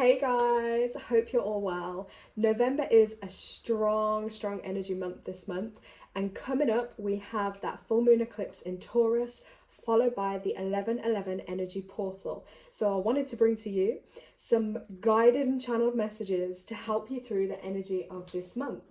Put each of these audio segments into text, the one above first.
Hey guys, hope you're all well. November is a strong energy month this month, and coming up we have that full moon eclipse in Taurus, followed by the 11/11 energy portal. So I wanted to bring to you some guided and channeled messages to help you through the energy of this month.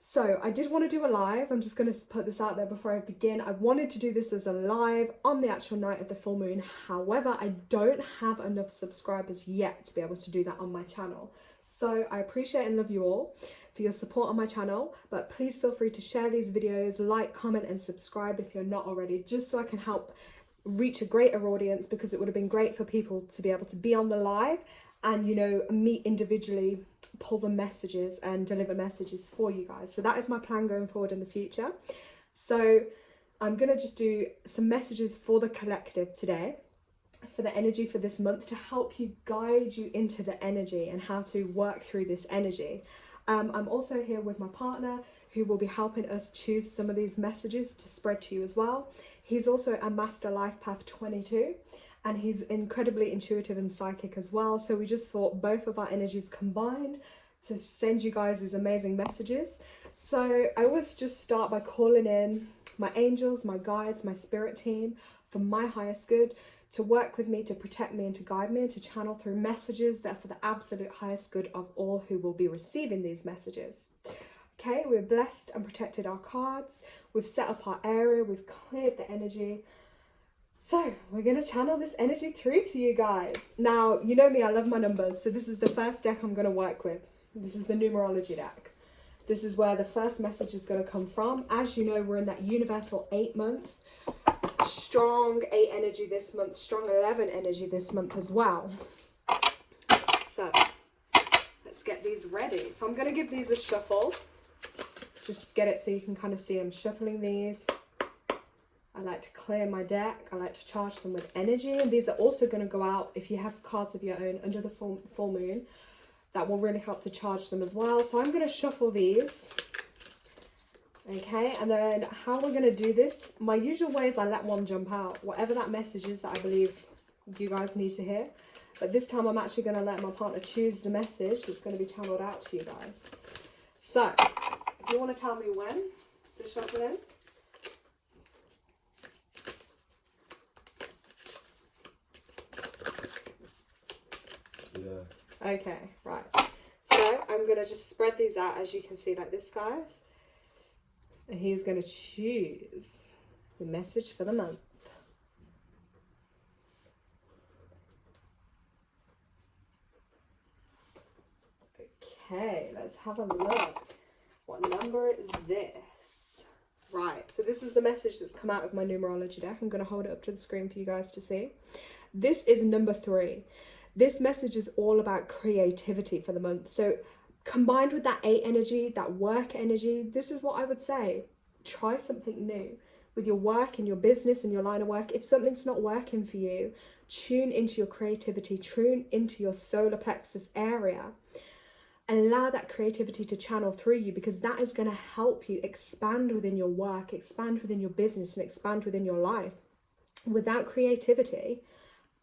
So I did want to do a live. I'm just going to put this out there before I begin. I wanted to do this as a live on the actual night of the full moon. However, I don't have enough subscribers yet to be able to do that on my channel. So I appreciate and love you all for your support on my channel, but please feel free to share these videos, like, comment and subscribe if you're not already, just so I can help reach a greater audience, because it would have been great for people to be able to be on the live and, you know, meet individually, pull the messages and deliver messages for you guys. So that is my plan going forward in the future. So I'm going to just do some messages for the collective today, for the energy for this month, to help you guide you into the energy and how to work through this energy. I'm also here with my partner, who will be helping us choose some of these messages to spread to you as well. He's also a Master Life Path 22. And he's incredibly intuitive and psychic as well. So we just thought both of our energies combined to send you guys these amazing messages. So I always just start by calling in my angels, my guides, my spirit team for my highest good, to work with me, to protect me and to guide me, and to channel through messages that are for the absolute highest good of all who will be receiving these messages. Okay, we're blessed and protected our cards. We've set up our area. We've cleared the energy. So we're going to channel this energy through to you guys. Now, you know me, I love my numbers. So this is the first deck I'm going to work with. This is the numerology deck. This is where the first message is going to come from. As you know, we're in that universal 8 month. Strong 8 energy this month. Strong 11 energy this month as well. So let's get these ready. So I'm going to give these a shuffle. Just get it so you can kind of see I'm shuffling these. I like to clear my deck. I like to charge them with energy. And these are also going to go out, if you have cards of your own, under the full moon. That will really help to charge them as well. So I'm going to shuffle these. Okay, and then how we're going to do this, my usual way is I let one jump out. Whatever that message is that I believe you guys need to hear. But this time I'm actually going to let my partner choose the message that's going to be channeled out to you guys. So, if you want to tell me when to shuffle in. Okay, right. So I'm going to just spread these out, as you can see, like this, guys. And he's going to choose the message for the month. Okay, let's have a look. What number is this? Right, so this is the message that's come out of my numerology deck. I'm going to hold it up to the screen for you guys to see. This is number 3. This message is all about creativity for the month. So combined with that 8 energy, that work energy, this is what I would say. Try something new with your work and your business and your line of work. If something's not working for you, tune into your creativity, tune into your solar plexus area. Allow that creativity to channel through you, because that is going to help you expand within your work, expand within your business, and expand within your life. Without creativity,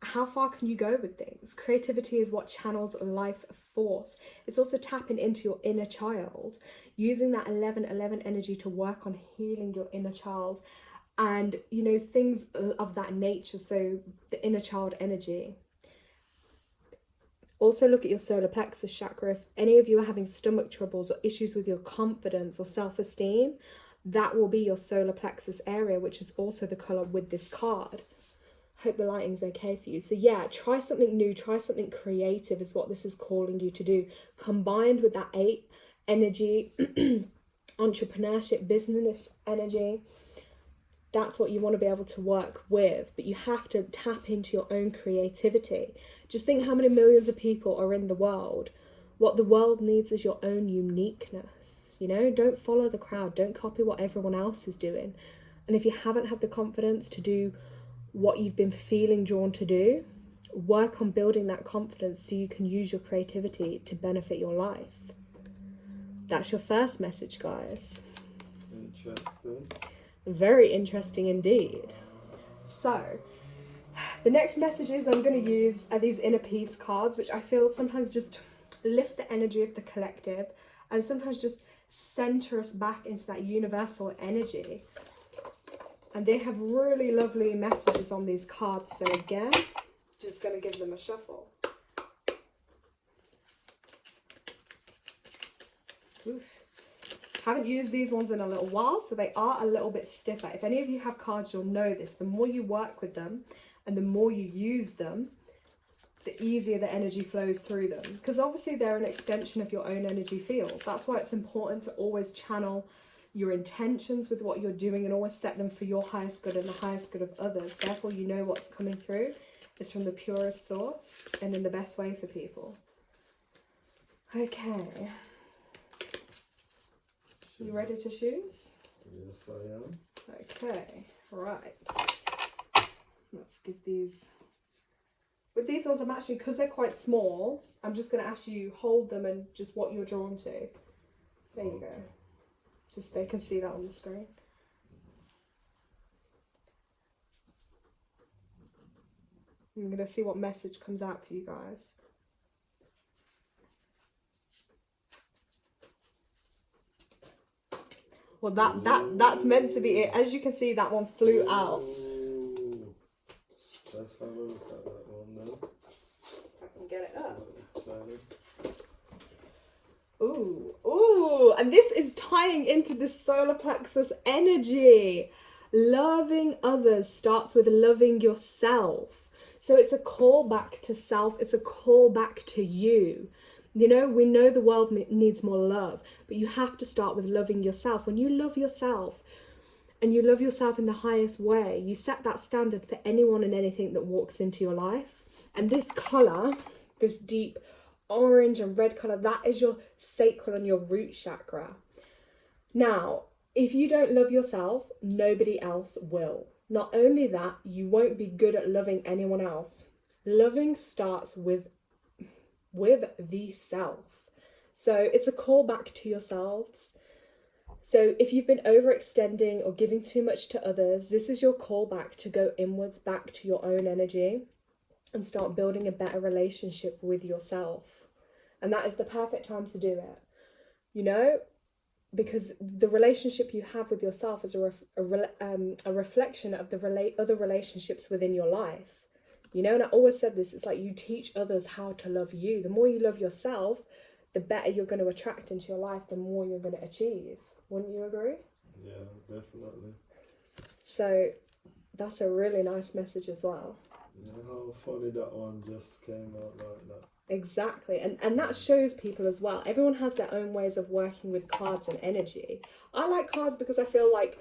how far can you go with things? Creativity is what channels life force. It's also tapping into your inner child, using that 11/11 energy to work on healing your inner child and, you know, things of that nature. So the inner child energy. Also look at your solar plexus chakra. If any of you are having stomach troubles or issues with your confidence or self-esteem, that will be your solar plexus area, which is also the color with this card. Hope the lighting's okay for you. So yeah, try something new, try something creative is what this is calling you to do. Combined with that 8 energy, entrepreneurship, business energy, that's what you want to be able to work with. But you have to tap into your own creativity. Just think how many millions of people are in the world. What the world needs is your own uniqueness. You know, don't follow the crowd. Don't copy what everyone else is doing. And if you haven't had the confidence to do what you've been feeling drawn to do, work on building that confidence so you can use your creativity to benefit your life. That's your first message, guys. Interesting. Very interesting indeed. So The next messages I'm going to use are these inner peace cards, which I feel sometimes just lift the energy of the collective and sometimes just center us back into that universal energy. And they have really lovely messages on these cards. So again, just going to give them a shuffle. Oof. Haven't used these ones in a little while, so they are a little bit stiffer. If any of you have cards, you'll know this. The more you work with them and the more you use them, the easier the energy flows through them. Because obviously they're an extension of your own energy field. That's why it's important to always channel your intentions with what you're doing and always set them for your highest good and the highest good of others. Therefore, you know what's coming through is from the purest source and in the best way for people. Okay. You ready to choose? Yes, I am. Okay, right. Let's give these... With these ones, I'm actually, because they're quite small, I'm just going to ask you hold them and just what you're drawn to. There you go. Just they can see that on the screen. I'm going to see what message comes out for you guys. Well, that's meant to be it. As you can see, that one flew out. Let's have a look at that one now. I can get it up. Ooh, ooh, and this is tying into the solar plexus energy. Loving others starts with loving yourself. So it's a call back to self. It's a call back to you. You know, we know the world needs more love, but you have to start with loving yourself. When you love yourself and you love yourself in the highest way, you set that standard for anyone and anything that walks into your life. And this colour, this deep orange and red colour, that is your sacral and your root chakra. Now, if you don't love yourself, nobody else will. Not only that, you won't be good at loving anyone else. Loving starts with the self. So it's a call back to yourselves. So if you've been overextending or giving too much to others, this is your call back to go inwards, back to your own energy and start building a better relationship with yourself. And that is the perfect time to do it, you know, because the relationship you have with yourself is a reflection of the other relationships within your life. You know, and I always said this, it's like you teach others how to love you. The more you love yourself, the better you're going to attract into your life, the more you're going to achieve. Wouldn't you agree? Yeah, definitely. So that's a really nice message as well. Yeah, how funny that one just came out like that. Exactly. And that shows people as well. Everyone has their own ways of working with cards and energy. I like cards because I feel like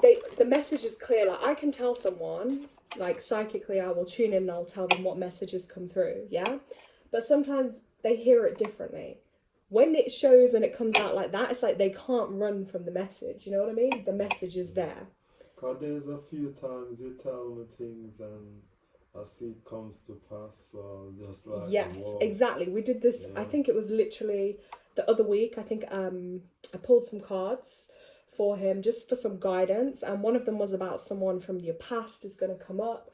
the message is clear. Like I can tell someone, like psychically I will tune in and I'll tell them what messages come through, yeah? But sometimes they hear it differently. When it shows and it comes out like that, it's like they can't run from the message, you know what I mean? The message is there. Because there's a few times you tell me things and I see it comes to pass, so just like... Yes, whoa. exactly. We did this, yeah. I think it was literally the other week. I think I pulled some cards for him just for some guidance, and one of them was about someone from your past is going to come up,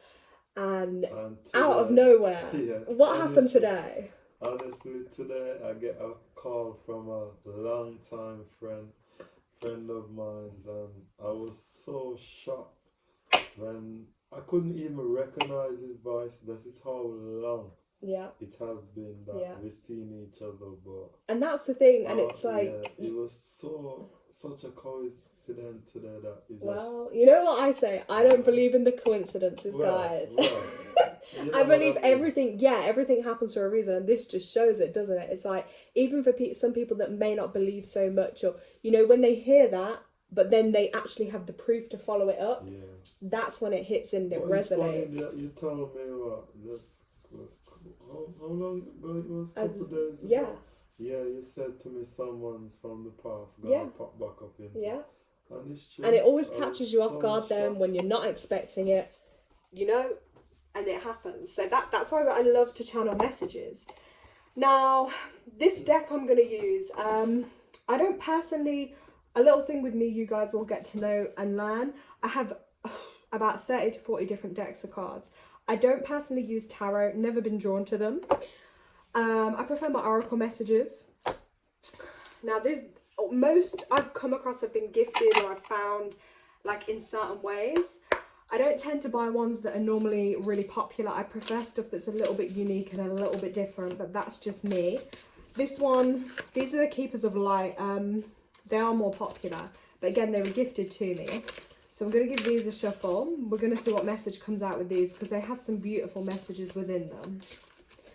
and today, out of nowhere, yeah, what happened today? Honestly, today I get a call from a long time friend of mine, and I was so shocked when I couldn't even recognize his voice. This is how long it has been that we've seen each other, but... And that's the thing, and it's like... Yeah, it was such a coincidence today that it just... Well, you know what I say? I don't believe in the coincidences, guys. I believe everything, everything happens for a reason, and this just shows it, doesn't it? It's like, even for some people that may not believe so much, or, you know, when they hear that, but then they actually have the proof to follow it up, that's when it hits and it resonates. It's funny that you told me what, how long ago it was? A couple of days ago? Yeah. Yeah, you said to me someone's from the past gonna pop back up in. Yeah. And it's true. And it always catches you off guard then when you're not expecting it, you know, and it happens. So that's why I love to channel messages. Now, this deck I'm going to use, I don't personally, a little thing with me you guys will get to know and learn. I have about 30 to 40 different decks of cards. I don't personally use tarot, never been drawn to them. I prefer my oracle messages. Now most I've come across have been gifted or I've found like in certain ways. I don't tend to buy ones that are normally really popular. I prefer stuff that's a little bit unique and a little bit different, but that's just me. This one, these are the Keepers of Light. They are more popular, but again, they were gifted to me. So I'm going to give these a shuffle. We're going to see what message comes out with these because they have some beautiful messages within them.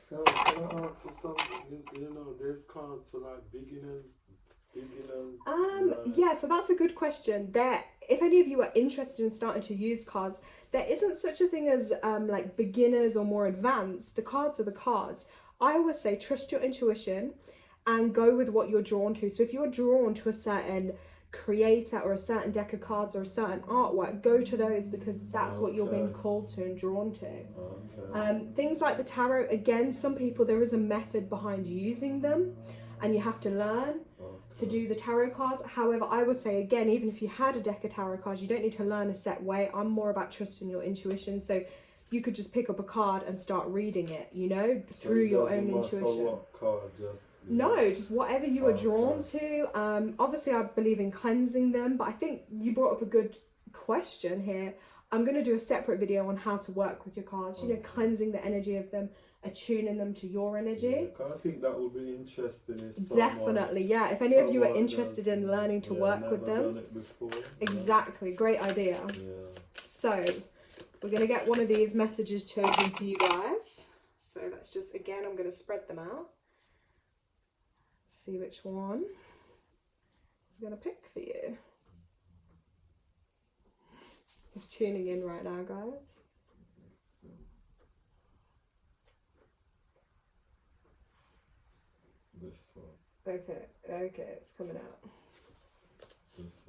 So, can I ask you something? You know, there's cards for like beginners. Yeah, so that's a good question. If any of you are interested in starting to use cards, there isn't such a thing as like beginners or more advanced. The cards are the cards. I always say trust your intuition and go with what you're drawn to. So if you're drawn to a certain creator or a certain deck of cards or a certain artwork, go to those because that's what you're being called to and drawn to. Things like the tarot, again, some people, there is a method behind using them and you have to learn to do the tarot cards. However, I would say, again, even if you had a deck of tarot cards, you don't need to learn a set way. I'm more about trusting your intuition. So you could just pick up a card and start reading it, you know, through your own intuition. What card, just whatever you are drawn to. Obviously, I believe in cleansing them, but I think you brought up a good question here. I'm going to do a separate video on how to work with your cards, you know, cleansing the energy of them, attuning them to your energy. Yeah, I think that would be interesting. Definitely, yeah. If any of you are interested in learning to work with them. Done it before, exactly, great idea. Yeah. So, we're going to get one of these messages chosen for you guys. So let's just, again, I'm going to spread them out. See which one is going to pick for you. Just tuning in right now, guys. This one. Okay, it's coming out.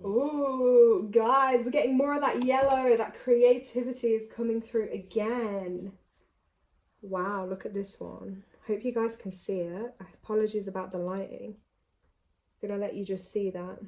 Ooh, guys, we're getting more of that yellow. That creativity is coming through again. Wow, look at this one. Hope you guys can see it. Apologies about the lighting. I'm gonna let you just see that.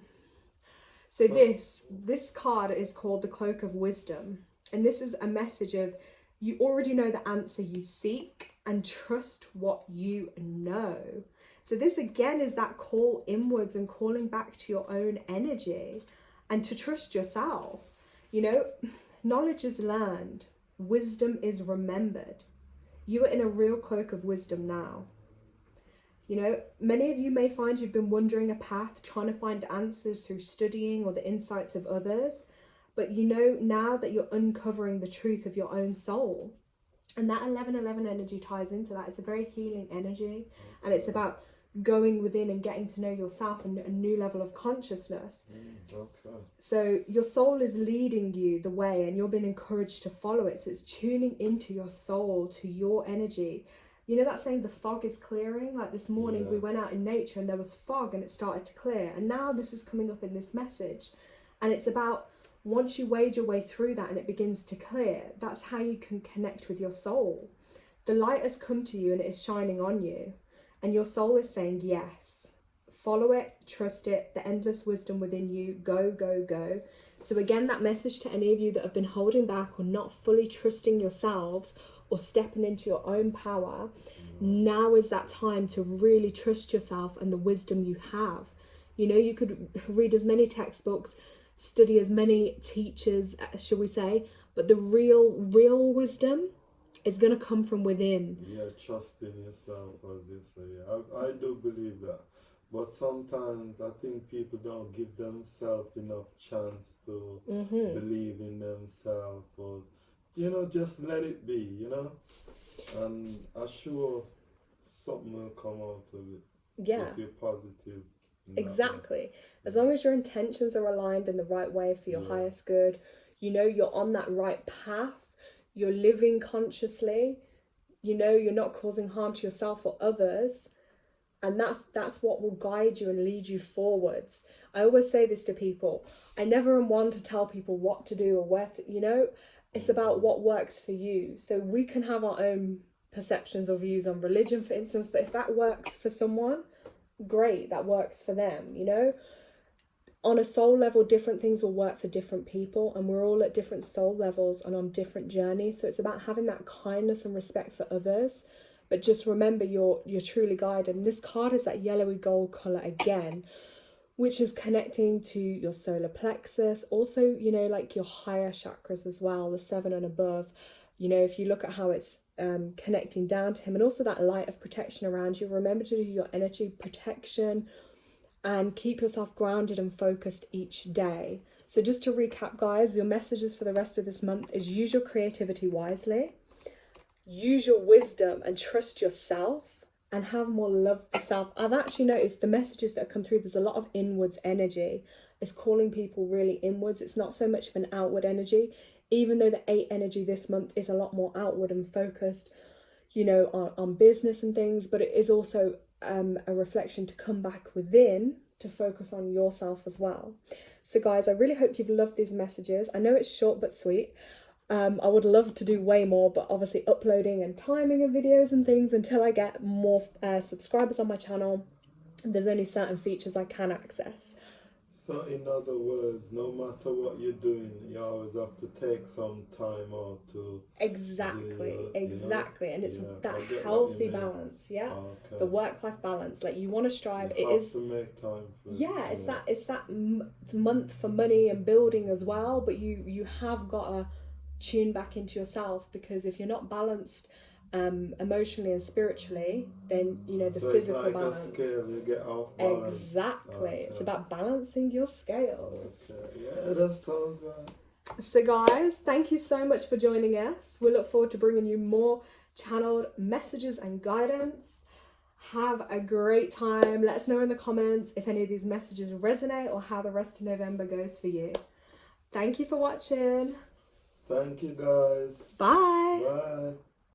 So this card is called the Cloak of Wisdom. And this is a message of you already know the answer you seek and trust what you know. So this again is that call inwards and calling back to your own energy and to trust yourself. You know, knowledge is learned, wisdom is remembered. You are in a real cloak of wisdom now. You know, many of you may find you've been wandering a path, trying to find answers through studying or the insights of others. But you know now that you're uncovering the truth of your own soul. And that 1111 energy ties into that. It's a very healing energy. And it's about going within and getting to know yourself and a new level of consciousness. So your soul is leading you the way and you're being encouraged to follow it. So it's tuning into your soul, to your energy. You know that saying, the fog is clearing? Like this morning we went out in nature and there was fog and it started to clear. And now this is coming up in this message. And it's about once you wade your way through that and it begins to clear, that's how you can connect with your soul. The light has come to you and it is shining on you. And your soul is saying yes. Follow it, trust it, the endless wisdom within you, go, go, go. So again, that message to any of you that have been holding back or not fully trusting yourselves or stepping into your own power, now is that time to really trust yourself and the wisdom you have. You know, you could read as many textbooks, study as many teachers, shall we say, but the real wisdom is going to come from within. Yeah, trust in yourself, as they say. I do believe that. But sometimes I think people don't give themselves enough chance to believe in themselves. Or, you know, just let it be, you know? And I'm sure something will come out of it. Yeah. If you're positive. Exactly. As long as your intentions are aligned in the right way for your highest good, you know you're on that right path, you're living consciously, you know you're not causing harm to yourself or others, and that's what will guide you and lead you forwards. I always say this to people. I never am one to tell people what to do or where to, you know, it's about what works for you. So we can have our own perceptions or views on religion, for instance, but if that works for someone, great, that works for them, you know. On a soul level, different things will work for different people, and we're all at different soul levels and on different journeys. So it's about having that kindness and respect for others. But just remember, you're truly guided. And this card is that yellowy gold color again, which is connecting to your solar plexus. Also, you know, like your higher chakras as well, the 7 and above. You know, if you look at how it's connecting down to him, and also that light of protection around you. Remember to do your energy protection and keep yourself grounded and focused each day. So just to recap, guys, your messages for the rest of this month is use your creativity wisely, use your wisdom and trust yourself, and have more love for self. I've actually noticed the messages that come through, there's a lot of inwards energy. It's calling people really inwards. It's not so much of an outward energy, even though the 8 energy this month is a lot more outward and focused, you know, on business and things, but it is also a reflection to come back within to focus on yourself as well. So guys, I really hope you've loved these messages. I know it's short but sweet. I would love to do way more, but obviously uploading and timing of videos and things until I get more subscribers on my channel, there's only certain features I can access. So in other words, no matter what you're doing, you always have to take some time out to... Exactly. And it's that that healthy balance, Okay. The work-life balance. Like, you want to strive. You have to make time for it's that month for money and building as well, but you have got to tune back into yourself, because if you're not balanced emotionally and spiritually, then you know the physical it's like balance. a scale, you get off balance. Exactly. Okay. It's about balancing your scales. Okay. Yeah, that sounds right. So guys, thank you so much for joining us. We look forward to bringing you more channeled messages and guidance. Have a great time. Let us know in the comments if any of these messages resonate or how the rest of November goes for you. Thank you for watching. Thank you, guys. Bye. Bye.